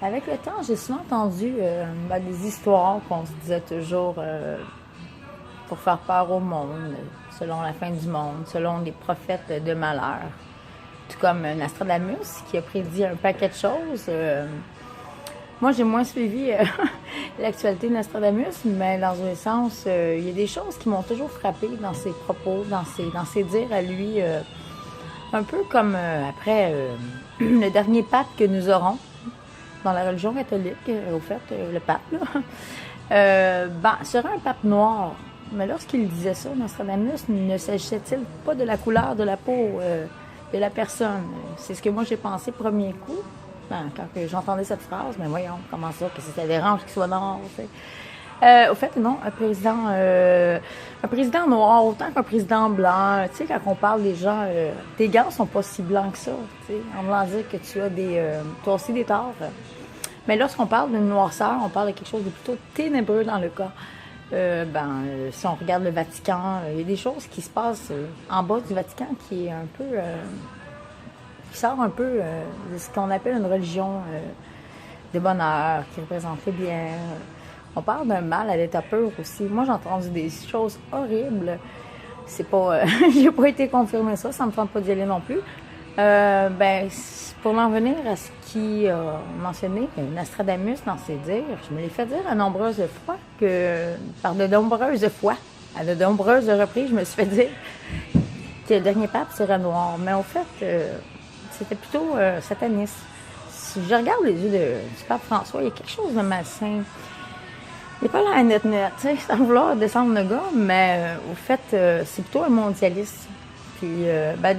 Avec le temps, j'ai souvent entendu des histoires qu'on se disait toujours pour faire peur au monde, selon la fin du monde, selon des prophètes de malheur. Tout comme Nostradamus qui a prédit un paquet de choses. Moi, j'ai moins suivi l'actualité de Nostradamus, mais dans un sens, il y a des choses qui m'ont toujours frappé dans ses propos, dans ses dires à lui. Un peu comme après le dernier pape que nous aurons dans la religion catholique, au fait, le pape, là, serait un pape noir. Mais lorsqu'il disait ça, Nostradamus, ne s'agissait-il pas de la couleur de la peau de la personne? C'est ce que moi j'ai pensé premier coup. Quand j'entendais cette phrase, mais voyons, comment ça, que ça dérange qu'il soit noir, tu sais. Au fait, non, un président noir, autant qu'un président blanc, tu sais, quand on parle des gens, tes gants sont pas si blancs que ça, tu sais, en voulant dire que tu as toi aussi des torts. Mais lorsqu'on parle d'une noirceur, on parle de quelque chose de plutôt ténébreux dans le cas. Si on regarde le Vatican, il y a des choses qui se passent en bas du Vatican qui est un peu... qui sort un peu de ce qu'on appelle une religion de bonheur, qui représente le bien. On parle d'un mal à l'état pur aussi. Moi, j'ai entendu des choses horribles. C'est pas... j'ai pas été confirmé ça me tente pas d'y aller non plus. Pour en venir à ce qui a mentionné Nostradamus dans ses dires, je me l'ai fait dire à de nombreuses fois, à de nombreuses reprises, je me suis fait dire que le dernier pape serait noir. Mais au fait, c'était plutôt sataniste. Si je regarde les yeux du pape François, il y a quelque chose de malsain. Il n'est pas là à net, tu sais, sans vouloir descendre le gars, mais au fait, c'est plutôt un mondialiste. Puis,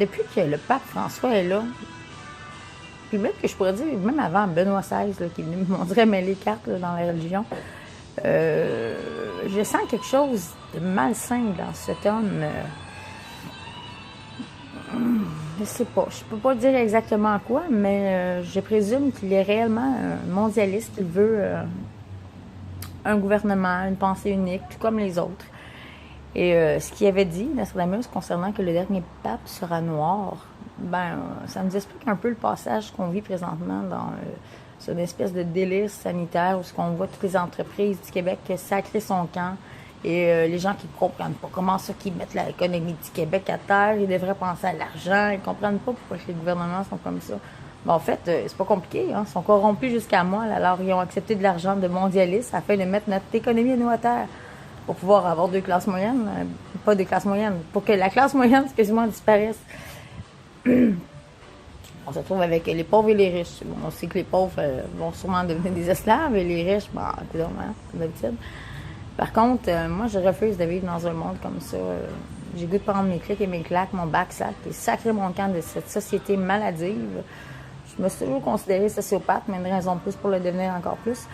depuis que le pape François est là, puis même que je pourrais dire, même avant Benoît XVI, là, qui est venu, on dirait, mêler les cartes là, dans la religion, je sens quelque chose de malsain dans cet homme. Je sais pas, je peux pas dire exactement quoi, mais je présume qu'il est réellement un mondialiste, qu'il veut un gouvernement, une pensée unique, tout comme les autres. Et ce qu'il avait dit, Nostradamus, concernant que le dernier pape sera noir, ça nous explique un peu le passage qu'on vit présentement dans une espèce de délire sanitaire où on voit toutes les entreprises du Québec sacrer son camp et les gens qui ne comprennent pas comment ça qu'ils mettent l'économie du Québec à terre, ils devraient penser à l'argent, ils ne comprennent pas pourquoi les gouvernements sont comme ça. En fait, c'est pas compliqué, hein? Ils sont corrompus jusqu'à moi, alors ils ont accepté de l'argent de mondialistes afin de mettre notre économie à nous à terre. Pour pouvoir avoir deux classes moyennes, pas des classes moyennes, pour que la classe moyenne, excusez-moi, disparaisse. On se retrouve avec les pauvres et les riches. Bon, on sait que les pauvres vont sûrement devenir des esclaves et les riches, évidemment, comme d'habitude. Par contre, moi, je refuse de vivre dans un monde comme ça. J'ai goût de prendre mes clics et mes claques, mon backsack, et sacrer mon camp de cette société maladive. Je me suis toujours considérée sociopathe, mais une raison de plus pour le devenir encore plus.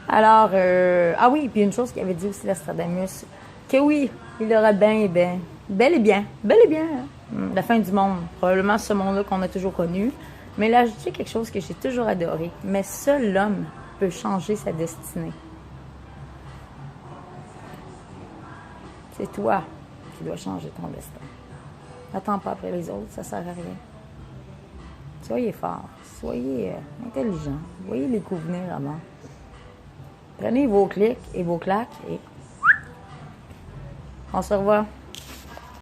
Alors, puis une chose qu'il avait dit aussi Nostradamus, que oui, il aura bel et bien, la fin du monde. Probablement ce monde-là qu'on a toujours connu. Mais là, je dis quelque chose que j'ai toujours adoré. Mais seul l'homme peut changer sa destinée. C'est toi qui dois changer ton destin. N'attends pas après les autres, ça sert à rien. Soyez forts, soyez intelligents, voyez les coups venir avant. Prenez vos clics et vos claques et on se revoit.